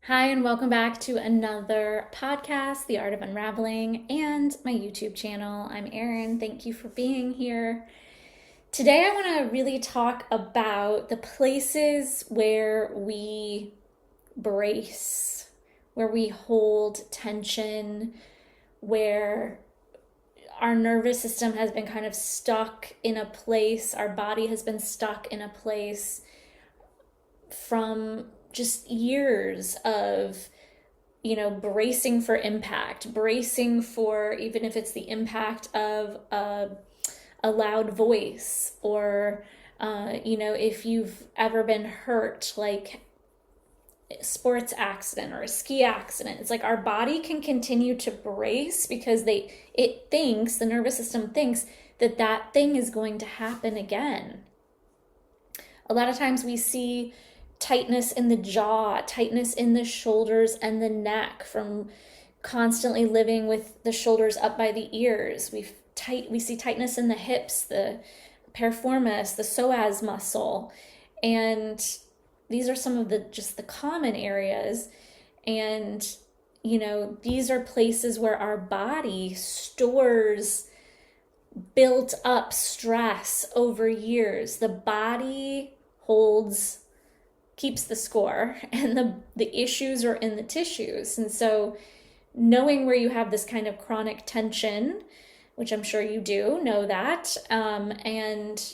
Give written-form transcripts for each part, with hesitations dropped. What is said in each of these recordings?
Hi, and welcome back to another podcast, The Art of Unraveling, and my YouTube channel. I'm Erin. Thank you for being here. Today, I want to really talk about the places where we brace, where we hold tension, where our nervous system has been kind of stuck in a place, our body has been stuck in a place from just years of bracing for impact, bracing for even if it's the impact of a loud voice or, if you've ever been hurt, like a sports accident or a ski accident, it's like our body can continue to brace because the nervous system thinks that that thing is going to happen again. A lot of times we see tightness in the jaw, tightness in the shoulders and the neck from constantly living with the shoulders up by the ears. We see tightness in the hips, the piriformis, the psoas muscle, and these are some of the common areas. And these are places where our body stores built up stress over years. The body keeps the score, and the issues are in the tissues. And so knowing where you have this kind of chronic tension, which I'm sure you do know that, and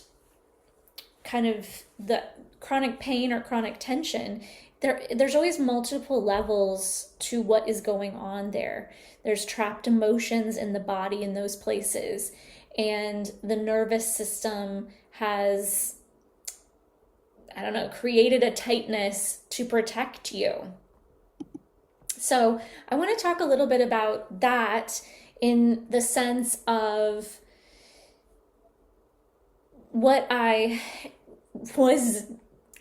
kind of the chronic pain or chronic tension, there's always multiple levels to what is going on there. There's trapped emotions in the body in those places, and the nervous system has, I don't know, created a tightness to protect you. So I want to talk a little bit about that in the sense of what I was,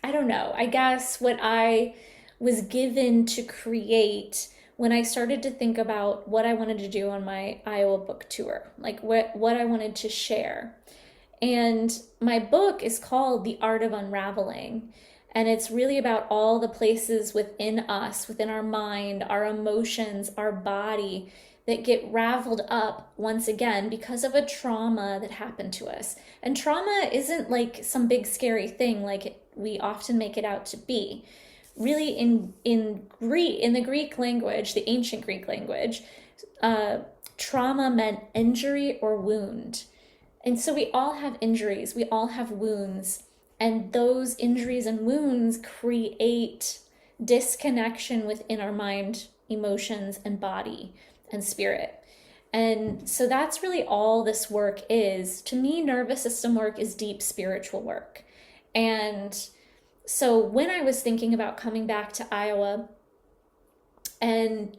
I don't know, I guess what I was given to create when I started to think about what I wanted to do on my Iowa book tour, like what I wanted to share. And my book is called The Art of Unraveling. And it's really about all the places within us, within our mind, our emotions, our body, that get raveled up once again because of a trauma that happened to us. And trauma isn't like some big scary thing like we often make it out to be. Really, in the Greek language, the ancient Greek language, trauma meant injury or wound. And so we all have injuries, we all have wounds, and those injuries and wounds create disconnection within our mind, emotions, and body and spirit. And so that's really all this work is. To me, nervous system work is deep spiritual work. And so when I was thinking about coming back to Iowa and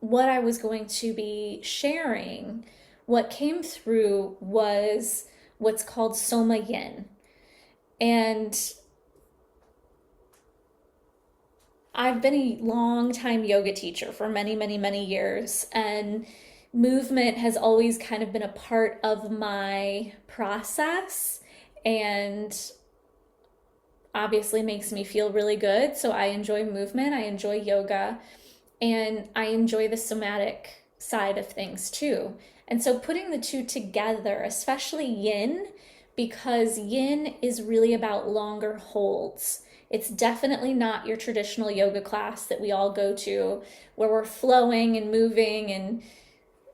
what I was going to be sharing, what came through was what's called Soma Yin. And I've been a long time yoga teacher for many, many, many years, and movement has always kind of been a part of my process and obviously makes me feel really good. So I enjoy movement, I enjoy yoga, and I enjoy the somatic side of things too. And so putting the two together, especially yin, because yin is really about longer holds. It's definitely not your traditional yoga class that we all go to where we're flowing and moving, and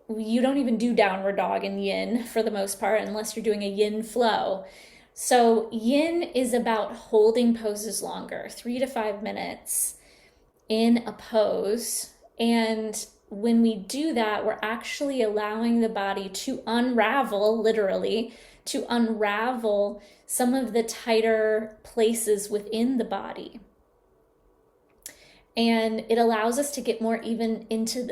you don't even do downward dog in yin for the most part unless you're doing a yin flow. So yin is about holding poses longer, 3 to 5 minutes in a pose. And when we do that, we're actually allowing the body to unravel, literally, to unravel some of the tighter places within the body. And it allows us to get more even into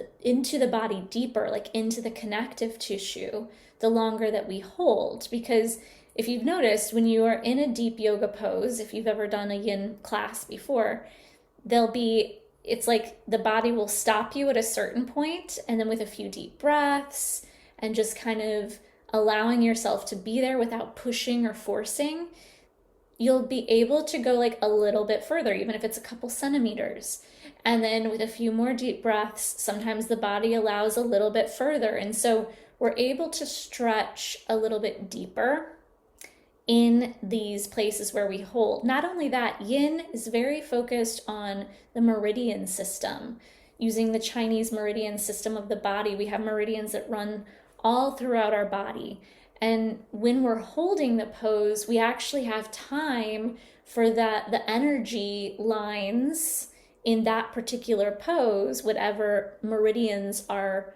the body deeper, like into the connective tissue, the longer that we hold. Because if you've noticed, when you are in a deep yoga pose, if you've ever done a yin class before, it's like the body will stop you at a certain point, and then with a few deep breaths and just kind of allowing yourself to be there without pushing or forcing, you'll be able to go like a little bit further, even if it's a couple centimeters. And then with a few more deep breaths, sometimes the body allows a little bit further. And so we're able to stretch a little bit deeper in these places where we hold. Not only that, yin is very focused on the meridian system. Using the Chinese meridian system of the body, we have meridians that run all throughout our body. And when we're holding the pose, we actually have time for the energy lines in that particular pose, whatever meridians are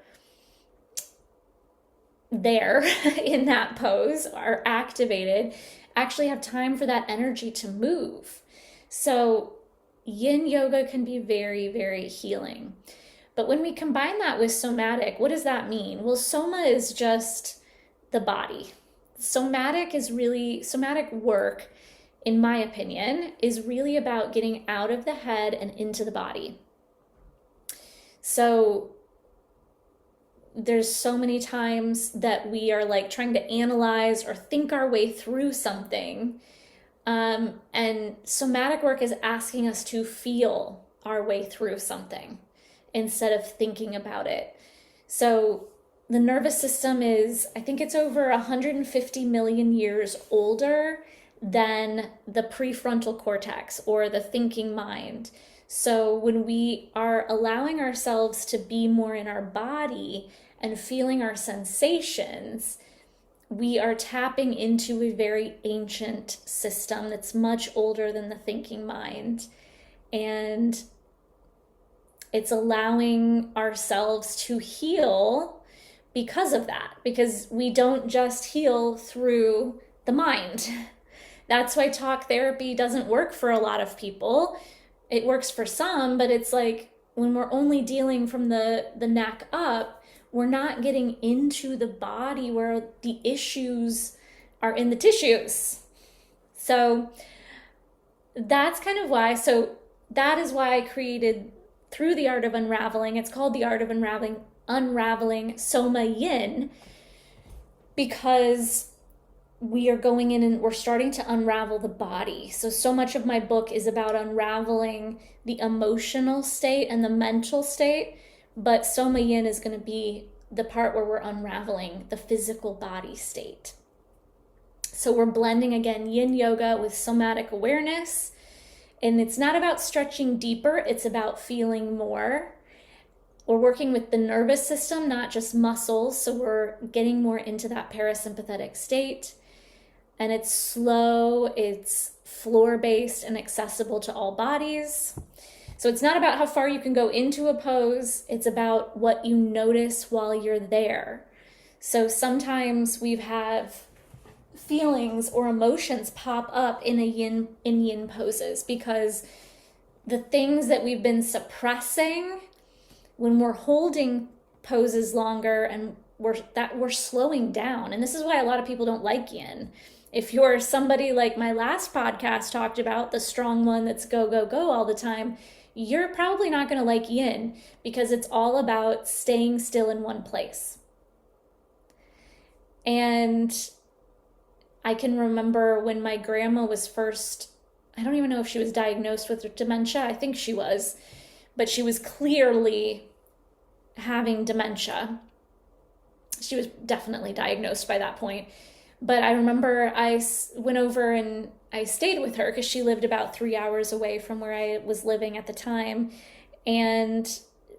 there in that pose are activated, actually have time for that energy to move. So yin yoga can be very, very healing. But when we combine that with somatic, what does that mean? Well, soma is just the body. Somatic work, in my opinion, is really about getting out of the head and into the body. So there's so many times that we are like trying to analyze or think our way through something. And somatic work is asking us to feel our way through something instead of thinking about it. So the nervous system is, I think it's over 150 million years older than the prefrontal cortex or the thinking mind. So when we are allowing ourselves to be more in our body and feeling our sensations, we are tapping into a very ancient system that's much older than the thinking mind. And it's allowing ourselves to heal because of that, because we don't just heal through the mind. That's why talk therapy doesn't work for a lot of people. It works for some, but it's like when we're only dealing from the neck up, we're not getting into the body where the issues are in the tissues. So that's kind of why. So that is why I created, through the art of unraveling, it's called the art of unraveling Soma Yin, because we are going in and we're starting to unravel the body. So much of my book is about unraveling the emotional state and the mental state, but Soma Yin is going to be the part where we're unraveling the physical body state. So we're blending again yin yoga with somatic awareness, and it's not about stretching deeper, it's about feeling more. We're working with the nervous system, not just muscles, so we're getting more into that parasympathetic state. And it's slow, it's floor-based and accessible to all bodies. So it's not about how far you can go into a pose, it's about what you notice while you're there. So sometimes we have feelings or emotions pop up in yin poses because the things that we've been suppressing, when we're holding poses longer and we're slowing down. And this is why a lot of people don't like yin. If you're somebody like my last podcast talked about, the strong one that's go, go, go all the time, you're probably not going to like yin because it's all about staying still in one place. And I can remember when my grandma was first, I don't even know if she was diagnosed with dementia. I think she was, but she was clearly having dementia. She was definitely diagnosed by that point. But I remember I went over and I stayed with her because she lived about 3 hours away from where I was living at the time. And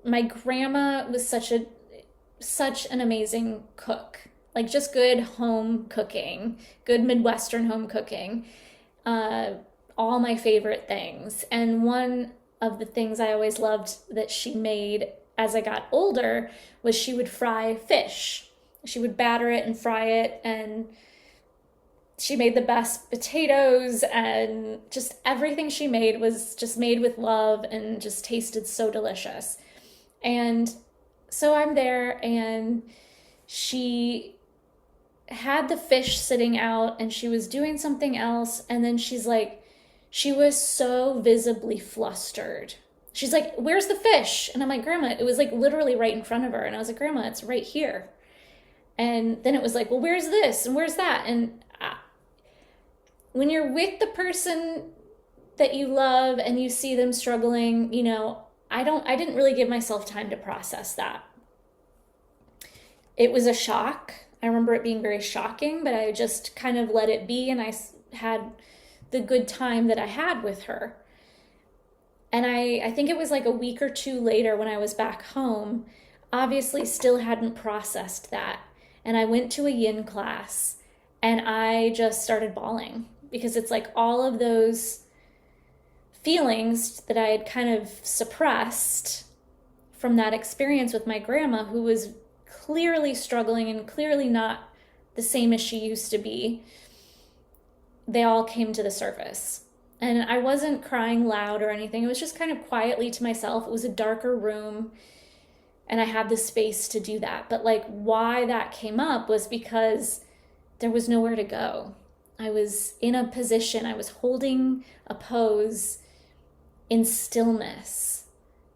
my grandma was such an amazing cook, like just good home cooking, good Midwestern home cooking, all my favorite things. And one of the things I always loved that she made as I got older was she would fry fish. She would batter it and fry it, and she made the best potatoes, and just everything she made was just made with love and just tasted so delicious. And so I'm there, and she had the fish sitting out and she was doing something else, and then she's like, she was so visibly flustered. She's like, "Where's the fish?" And I'm like, "Grandma," it was like literally right in front of her. And I was like, "Grandma, it's right here." And then it was like, "Well, where's this? And where's that?" And when you're with the person that you love and you see them struggling, I didn't really give myself time to process that. It was a shock. I remember it being very shocking, but I just kind of let it be, and I had the good time that I had with her. And I think it was like a week or two later when I was back home, obviously still hadn't processed that. And I went to a yin class and I just started bawling, because it's like all of those feelings that I had kind of suppressed from that experience with my grandma, who was clearly struggling and clearly not the same as she used to be, they all came to the surface. And I wasn't crying loud or anything. It was just kind of quietly to myself. It was a darker room and I had the space to do that. But like why that came up was because there was nowhere to go. I was in a position, I was holding a pose in stillness.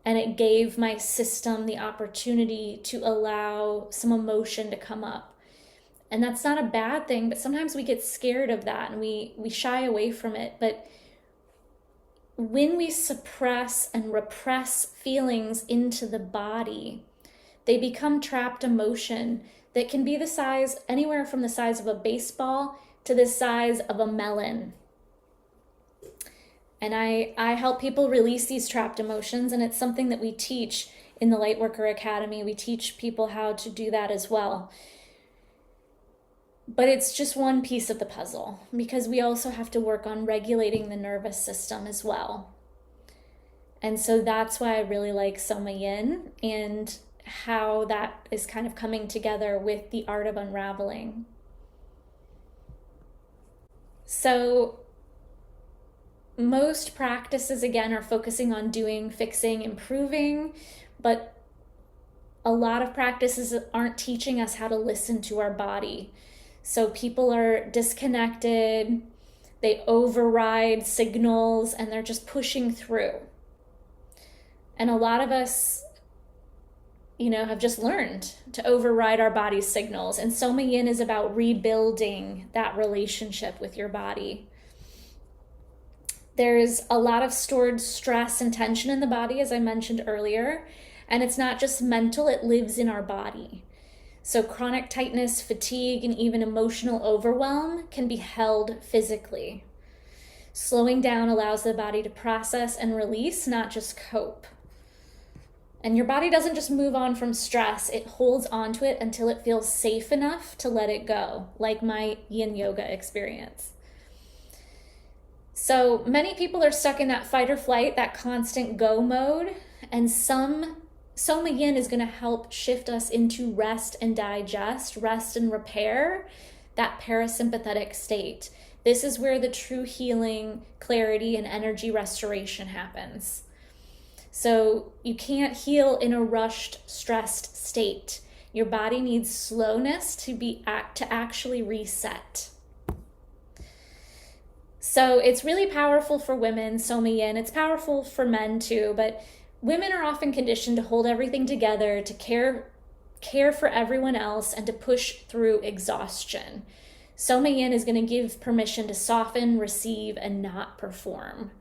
And it gave my system the opportunity to allow some emotion to come up. And that's not a bad thing, but sometimes we get scared of that and we shy away from it. But when we suppress and repress feelings into the body, they become trapped emotion that can be the size, anywhere from the size of a baseball to the size of a melon. And I help people release these trapped emotions, and it's something that we teach in the Lightworker Academy. We teach people how to do that as well. But it's just one piece of the puzzle, because we also have to work on regulating the nervous system as well. And so that's why I really like Soma Yin and how that is kind of coming together with the art of unraveling. So most practices, again, are focusing on doing, fixing, improving, but a lot of practices aren't teaching us how to listen to our body. So people are disconnected, they override signals, and they're just pushing through. And a lot of us, have just learned to override our body's signals. And Soma Yin is about rebuilding that relationship with your body. There's a lot of stored stress and tension in the body, as I mentioned earlier, and it's not just mental, it lives in our body. So chronic tightness, fatigue, and even emotional overwhelm can be held physically. Slowing down allows the body to process and release, not just cope. And your body doesn't just move on from stress, it holds on to it until it feels safe enough to let it go, like my yin yoga experience. So many people are stuck in that fight or flight, that constant go mode, and Soma Yin is going to help shift us into rest and digest, rest and repair, that parasympathetic state. This is where the true healing, clarity, and energy restoration happens. So you can't heal in a rushed, stressed state. Your body needs slowness to actually reset. So it's really powerful for women, Soma Yin. It's powerful for men too, but women are often conditioned to hold everything together, to care for everyone else, and to push through exhaustion. Soma Yin is going to give permission to soften, receive, and not perform.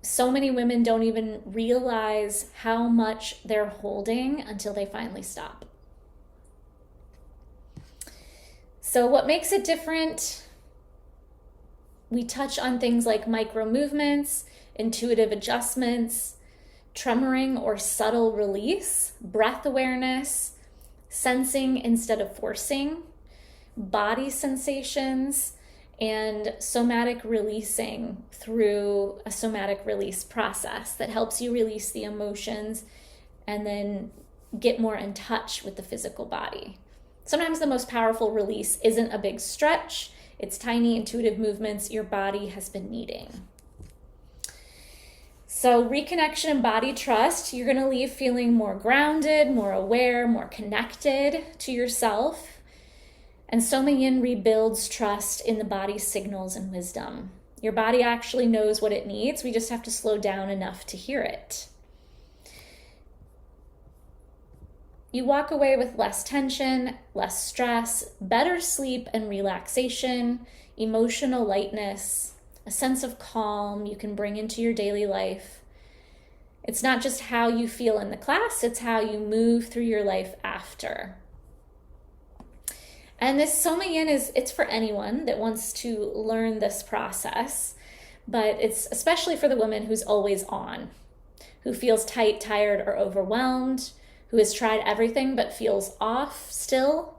So many women don't even realize how much they're holding until they finally stop. So what makes it different? We touch on things like micro movements, intuitive adjustments, tremoring or subtle release, breath awareness, sensing instead of forcing, body sensations, and somatic releasing through a somatic release process that helps you release the emotions and then get more in touch with the physical body. Sometimes the most powerful release isn't a big stretch. It's tiny intuitive movements your body has been needing. So reconnection and body trust, you're going to leave feeling more grounded, more aware, more connected to yourself. And Soma Yin rebuilds trust in the body's signals and wisdom. Your body actually knows what it needs. We just have to slow down enough to hear it. You walk away with less tension, less stress, better sleep and relaxation. emotional lightness, a sense of calm you can bring into your daily life. It's not just how you feel in the class, it's how you move through your life after. And this Soma Yin it's for anyone that wants to learn this process, but it's especially for the woman who's always on, who feels tight, tired, or overwhelmed, who has tried everything but feels off still,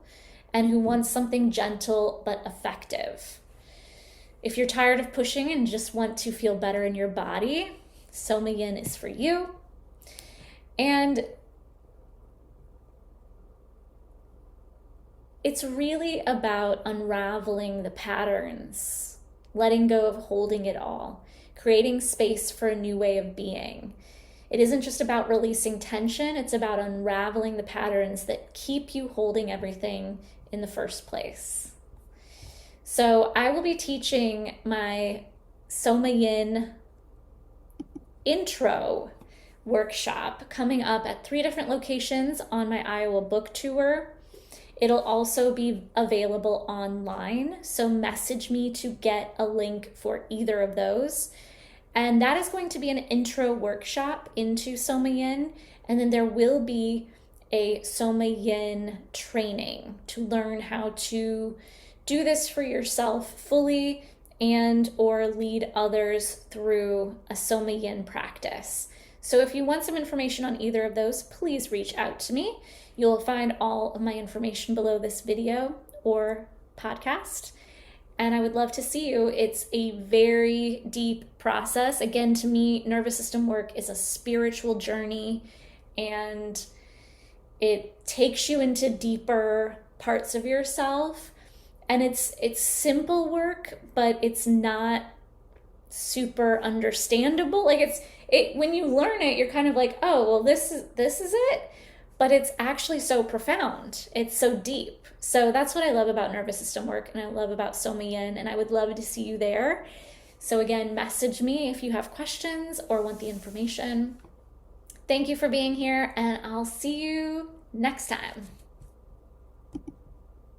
and who wants something gentle but effective. If you're tired of pushing and just want to feel better in your body, Soma Yin is for you. And it's really about unraveling the patterns, letting go of holding it all, creating space for a new way of being. It isn't just about releasing tension, it's about unraveling the patterns that keep you holding everything in the first place. So I will be teaching my Soma Yin intro workshop coming up at 3 different locations on my Iowa book tour. It'll also be available online, so message me to get a link for either of those. And that is going to be an intro workshop into Soma Yin, and then there will be a Soma Yin training to learn how to do this for yourself fully and or lead others through a Soma Yin practice. So if you want some information on either of those, please reach out to me. You'll find all of my information below this video or podcast. And I would love to see you. It's a very deep process. Again, to me, nervous system work is a spiritual journey, and it takes you into deeper parts of yourself. And it's simple work, but it's not super understandable. Like when you learn it, you're kind of like, oh, well, this is it. But it's actually so profound. It's so deep. So that's what I love about nervous system work, and I love about Soma Yin, and I would love to see you there. So again, message me if you have questions or want the information. Thank you for being here, and I'll see you next time.